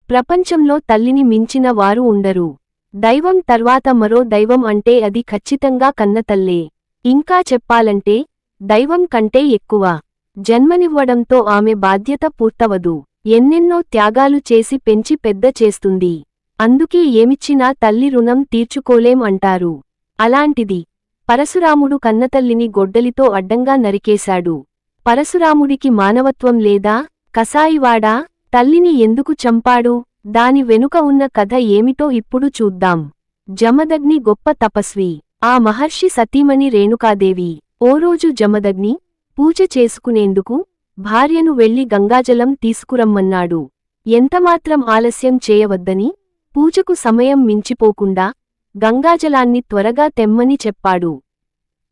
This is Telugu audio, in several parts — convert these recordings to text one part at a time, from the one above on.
ప్రపంచంలో తల్లిని మించిన వారు ఉండరు. దైవం తర్వాత మరో దైవం అంటే అది ఖచ్చితంగా కన్నతల్లే. ఇంకా చెప్పాలంటే దైవం కంటే ఎక్కువ. జన్మనివ్వడంతో ఆమె బాధ్యత పూర్తవదు. ఎన్నెన్నో త్యాగాలు చేసి పెంచి పెద్ద చేస్తుంది. అందుకే ఏమిచ్చినా తల్లి రుణం తీర్చుకోలేం అంటారు. అలాంటిది పరశురాముడు కన్నతల్లిని గొడ్డలితో అడ్డంగా నరికేశాడు. పరశురాముడికి మానవత్వం లేదా? కసాయివాడా? తల్లిని ఎందుకు చంపాడు? దాని వెనుక ఉన్న కథ ఏమిటో ఇప్పుడు చూద్దాం. జమదగ్ని గొప్ప తపస్వి. ఆ మహర్షి సతీమణి రేణుకాదేవి. ఓ రోజు జమదగ్ని పూజ చేసుకునేందుకు భార్యను వెళ్లి గంగాజలం తీసుకురమ్మన్నాడు. ఎంతమాత్రం ఆలస్యం చేయవద్దని, పూజకు సమయం మించిపోకుండా గంగాజలాన్ని త్వరగా తెమ్మని చెప్పాడు.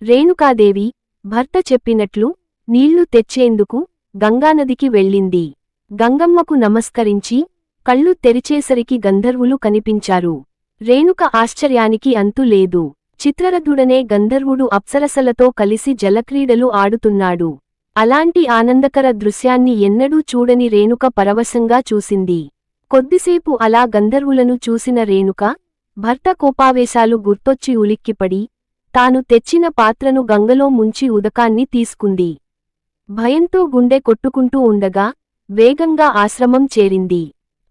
రేణుకాదేవి భర్త చెప్పినట్లు నీళ్లు తెచ్చేందుకు గంగానదికి వెళ్ళింది. గంగమ్మకు నమస్కరించి కళ్ళు తెరిచేసరికి గంధర్వులు కనిపించారు. రేణుక ఆశ్చర్యానికి అంతులేదు. చిత్రరథుడనే గంధర్వుడు అప్సరసలతో కలిసి జలక్రీడలు ఆడుతున్నాడు. అలాంటి ఆనందకర దృశ్యాన్ని ఎన్నడూ చూడని రేణుక పరవశంగా చూసింది. కొద్దిసేపు అలా గంధర్వులను చూసిన రేణుక భర్త కోపావేశాలు గుర్తొచ్చి ఉలిక్కిపడి తాను తెచ్చిన పాత్రను గంగలో ముంచి ఉదకాన్ని తీసుకుంది. భయంతో గుండె కొట్టుకుంటూ ఉండగా వేగంగా ఆశ్రమం చేరింది.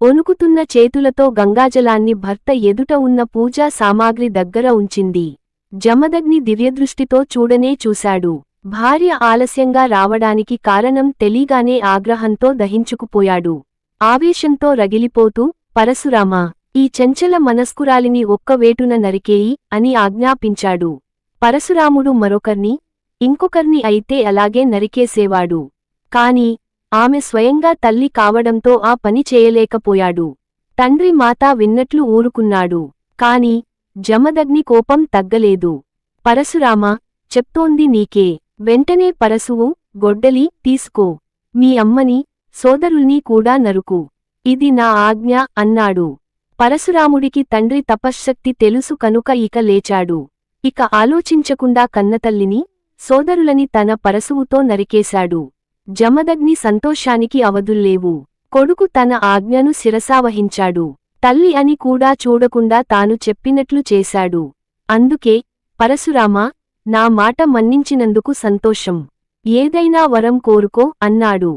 వణుకుతున్న చేతులతో గంగాజలాన్ని భర్త ఎదుట ఉన్న పూజా సామాగ్రి దగ్గర ఉంచింది. జమదగ్ని దివ్యదృష్టితో చూడనే చూశాడు. భార్య ఆలస్యంగా రావడానికి కారణం తెలీగానే ఆగ్రహంతో దహించుకుపోయాడు. ఆవేశంతో రగిలిపోతూ, పరశురామా, ఈ చంచల మనస్కురాలిని ఒక్కవేటున నరికేయి అని ఆజ్ఞాపించాడు. పరశురాముడు మరొకర్ని, ఇంకొకర్ని అయితే అలాగే నరికేసేవాడు. కాని ఆమె స్వయంగా తల్లి కావడంతో ఆ పని చేయలేకపోయాడు. తండ్రి మాతా విన్నట్లు ఊరుకున్నాడు. కాని జమదగ్ని కోపం తగ్గలేదు. పరశురామా, చెప్తోంది నీకే. వెంటనే పరశువు, గొడ్డలి తీసుకో. మీ అమ్మని, సోదరుల్ని కూడా నరుకు. ఇది నా ఆజ్ఞ అన్నాడు. పరశురాముడికి తండ్రి తపశ్శక్తి తెలుసు కనుక ఇక లేచాడు. ఇక ఆలోచించకుండా కన్నతల్లిని, సోదరులని తన పరశువుతో నరికేశాడు. జమదగ్ని సంతోషానికి అవధుల్లేవు. కొడుకు తన ఆజ్ఞను శిరసావహించాడు. తల్లి అని కూడా చూడకుండా తాను చెప్పినట్లు చేశాడు. అందుకే, పరశురామా, నా మాట మన్నించినందుకు సంతోషం. ఏదైనా వరం కోరుకో అన్నాడు.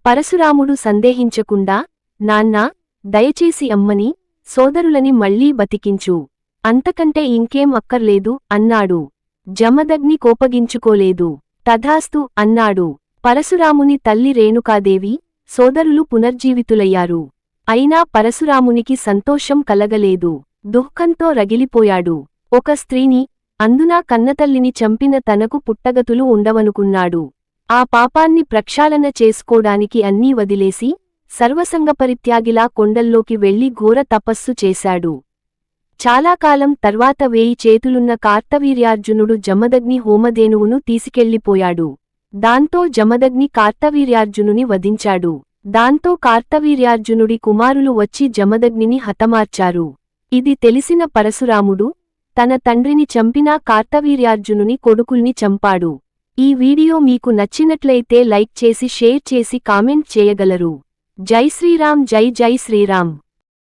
పరశురాముడు సందేహించకుండా, నాన్నా, దయచేసి అమ్మని, సోదరులని మళ్లీ బతికించు. అంతకంటే ఇంకేం అక్కర్లేదు అన్నాడు. జమదగ్ని కోపగించుకోలేదు. తథాస్తు అన్నాడు. పరశురాముని తల్లి రేణుకాదేవి, సోదరులు పునర్జీవితులయ్యారు. అయినా పరశురామునికి సంతోషం కలగలేదు. దుఃఖంతో రగిలిపోయాడు. ఒక స్త్రీని, అందునా కన్నతల్లిని చంపిన తనకు పుట్టగతులు ఉండవనుకున్నాడు. ఆ పాపాన్ని ప్రక్షాళన చేసుకోడానికి అన్నీ వదిలేసి సర్వసంగపరిత్యాగిలా కొండల్లోకి వెళ్లి ఘోర తపస్సు చేశాడు. చాలాకాలం తర్వాత 1000 చేతులున్న కార్తవీర్యార్జునుడు జమదగ్ని హోమధేనువును తీసుకెళ్లిపోయాడు. దాంతో జమదగ్ని కార్తవీర్యార్జునుని వధించాడు. దాంతో కార్తవీర్యార్జునుడి కుమారులు వచ్చి జమదగ్నిని హతమార్చారు. ఇది తెలిసిన పరశురాముడు తన తండ్రిని చంపినా కార్తవీర్యార్జునుని కొడుకుల్ని చంపాడు. ఈ వీడియో మీకు నచ్చినట్లయితే లైక్ చేసి షేర్ చేసి కామెంట్ చేయగలరు. జై శ్రీరామ్, జై జై శ్రీరామ్.